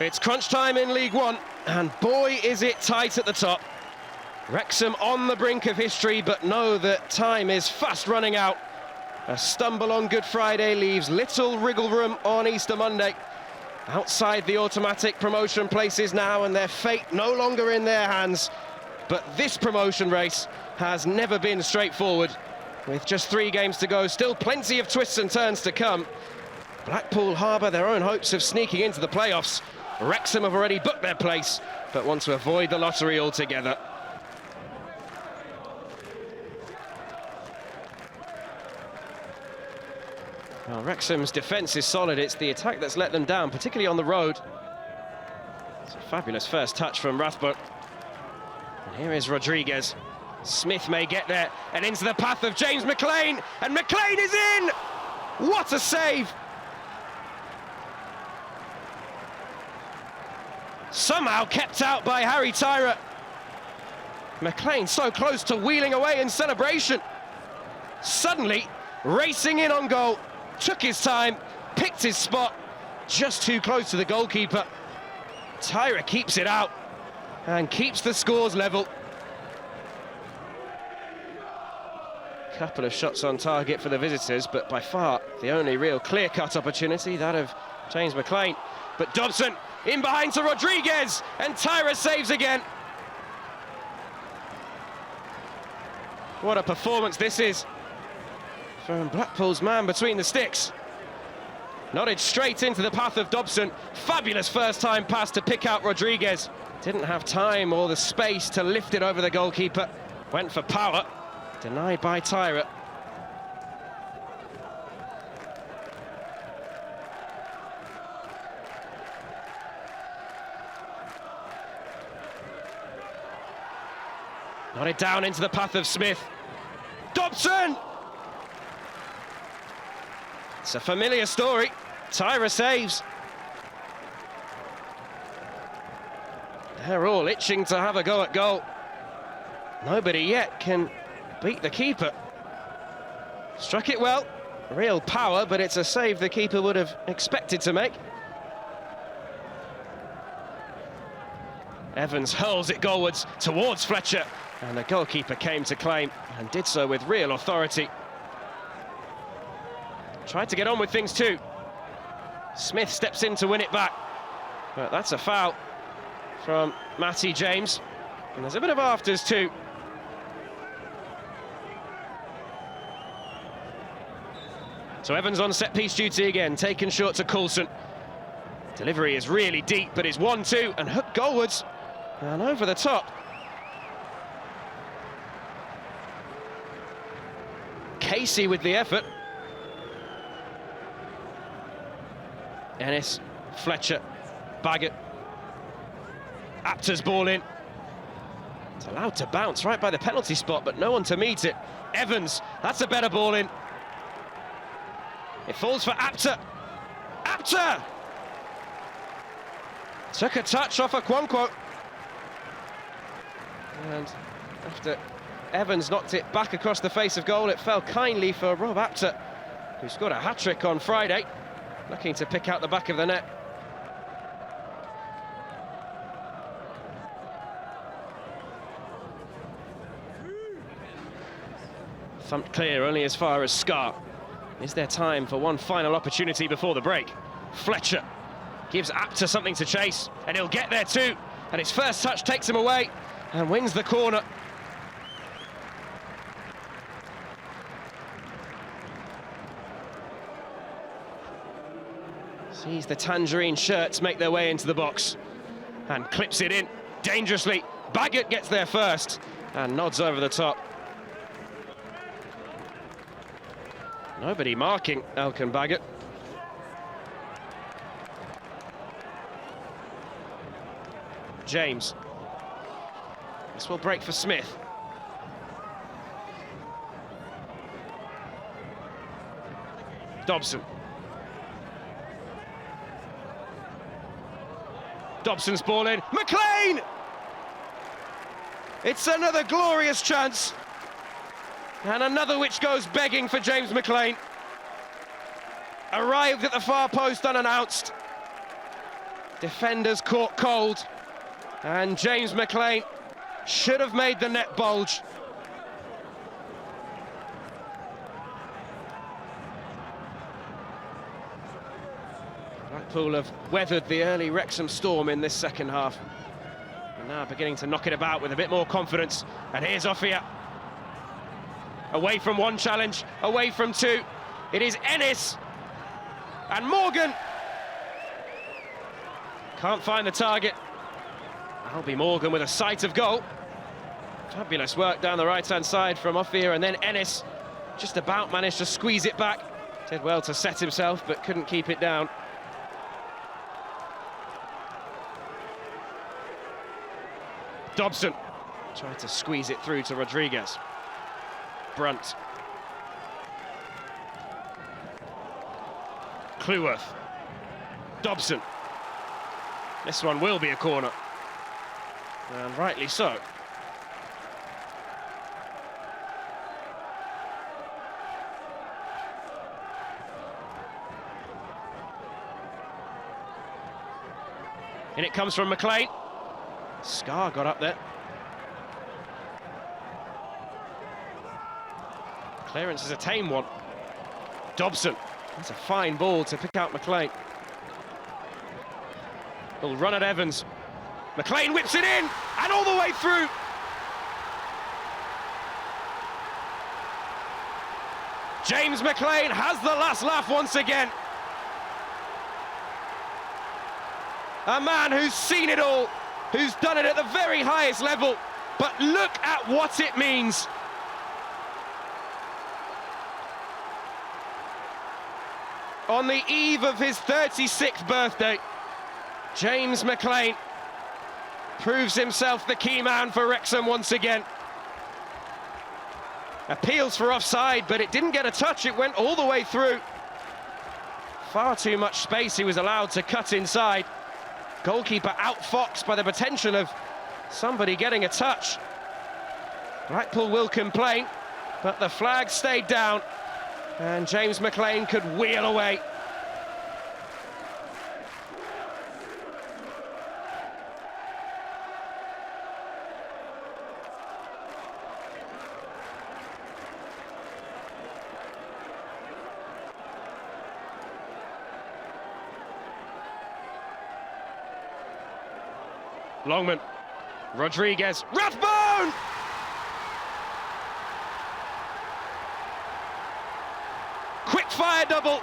It's crunch time in League One, and boy is it tight at the top. Wrexham on the brink of history, but know that time is fast running out. A stumble on Good Friday leaves little wriggle room on Easter Monday. Outside the automatic promotion places now, and their fate no longer in their hands. But this promotion race has never been straightforward. With just 3 games to go, still plenty of twists and turns to come. Blackpool harbour their own hopes of sneaking into the playoffs. Wrexham have already booked their place, but want to avoid the lottery altogether. Well, Wrexham's defence is solid. It's the attack that's let them down, particularly on the road. It's a fabulous first touch from Rathbone. And here is Rodriguez. Smith may get there, and into the path of James McLean, and McLean is in! What a save! Somehow kept out by Harry Tyra. McLean so close to wheeling away in celebration. Suddenly, racing in on goal, took his time, picked his spot, just too close to the goalkeeper. Tyra keeps it out and keeps the scores level. Couple of shots on target for the visitors, but by far the only real clear-cut opportunity, that of James McLean. But Dobson in behind to Rodriguez, and Tyra saves again. What a performance this is from Blackpool's man between the sticks. Nodded straight into the path of Dobson. Fabulous first-time pass to pick out Rodriguez. Didn't have time or the space to lift it over the goalkeeper. Went for power. Denied by Tyra. Nodded down into the path of Smith. Dobson! It's a familiar story. Tyra saves. They're all itching to have a go at goal. Nobody yet can beat the keeper. Struck it well, real power, but it's a save the keeper would have expected to make. Evans hurls it goalwards towards Fletcher, and the goalkeeper came to claim and did so with real authority. Tried to get on with things too. Smith steps in to win it back, but that's a foul from Matty James, and there's a bit of afters too. So Evans on set-piece duty again, taken short to Coulson. Delivery is really deep, but it's 1-2 and hooked goalwards and over the top. Casey with the effort. Ennis, Fletcher, Baggett. Apter's ball in. It's allowed to bounce right by the penalty spot, but no one to meet it. Evans, that's a better ball in. It falls for Apter. Apter! Took a touch off a Quanquo. And after Evans knocked it back across the face of goal, it fell kindly for Rob Apter, who scored a hat-trick on Friday, looking to pick out the back of the net. Thumped clear only as far as Scar. Is there time for one final opportunity before the break? Fletcher gives Apter something to chase, and he'll get there too. And his first touch takes him away and wins the corner. Sees the tangerine shirts make their way into the box and clips it in dangerously. Baggett gets there first and nods over the top. Nobody marking Elkan Baggett. James. This will break for Smith. Dobson. Dobson's ball in. McLean! It's another glorious chance. And another which goes begging for James McLean. Arrived at the far post unannounced. Defenders caught cold, and James McLean should have made the net bulge. Blackpool have weathered the early Wrexham storm in this second half, and now beginning to knock it about with a bit more confidence. And here's Ophir. Away from one challenge, away from two. It is Ennis, and Morgan can't find the target. That'll be Morgan with a sight of goal. Fabulous work down the right-hand side from Ophir, and then Ennis just about managed to squeeze it back. Did well to set himself, but couldn't keep it down. Dobson tried to squeeze it through to Rodriguez. Brunt. Cluworth. Dobson. This one will be a corner, and rightly so. In it comes from McLean. Scar got up there. Clearance is a tame one. Dobson. That's a fine ball to pick out McLean. He'll run at Evans. McLean whips it in, and all the way through. James McLean has the last laugh once again. A man who's seen it all, who's done it at the very highest level, but look at what it means. On the eve of his 36th birthday, James McLean proves himself the key man for Wrexham once again. Appeals for offside, but it didn't get a touch, it went all the way through. Far too much space he was allowed to cut inside. Goalkeeper outfoxed by the potential of somebody getting a touch. Blackpool will complain, but the flag stayed down, and James McLean could wheel away. Longman, Rodriguez, Rathbone! Quick fire double.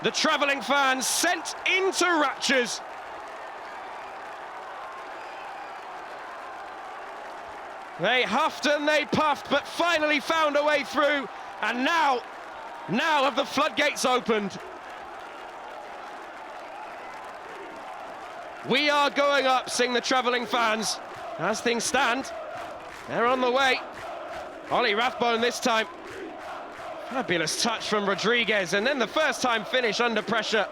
The travelling fans sent into raptures. They huffed and they puffed, but finally found a way through, and now have the floodgates opened. We are going up, sing the travelling fans. As things stand, they're on the way. Ollie Rathbone this time. Fabulous touch from Rodriguez, and then the first time finish under pressure.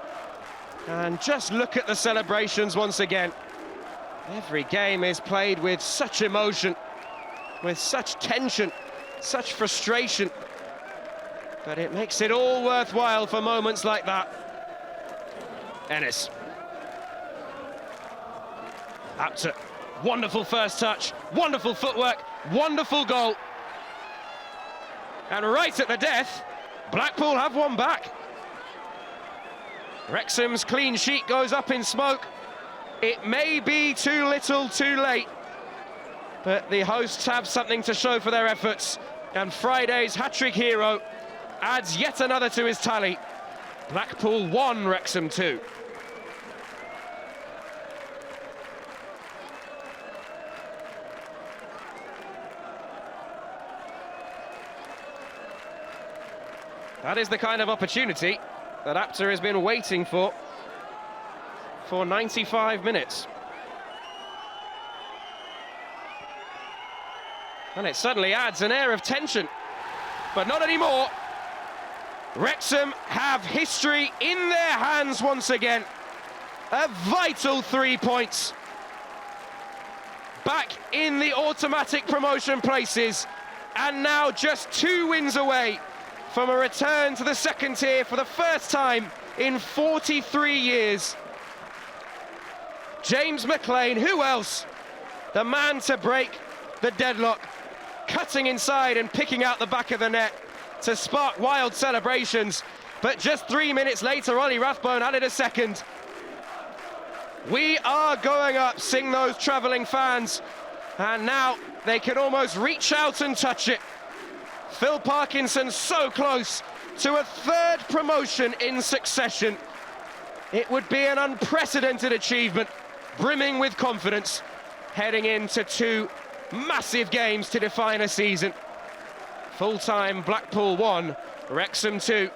And just look at the celebrations once again. Every game is played with such emotion, with such tension, such frustration. But it makes it all worthwhile for moments like that. Ennis. Apter. Wonderful first touch, wonderful footwork, wonderful goal. And right at the death, Blackpool have one back. Wrexham's clean sheet goes up in smoke. It may be too little, too late, but the hosts have something to show for their efforts, and Friday's hat-trick hero adds yet another to his tally. Blackpool 1, Wrexham 2. That is the kind of opportunity that Apter has been waiting for 95 minutes. And it suddenly adds an air of tension, but not anymore. Wrexham have history in their hands once again. A vital 3 points. Back in the automatic promotion places, and now just 2 wins away from a return to the second tier for the first time in 43 years. James McLean, who else? The man to break the deadlock, cutting inside and picking out the back of the net to spark wild celebrations. But just 3 minutes later, Ollie Rathbone added a second. We are going up, sing those travelling fans. And now they can almost reach out and touch it. Phil Parkinson so close to a third promotion in succession. It would be an unprecedented achievement, brimming with confidence, heading into 2 massive games to define a season. Full-time Blackpool 1, Wrexham 2.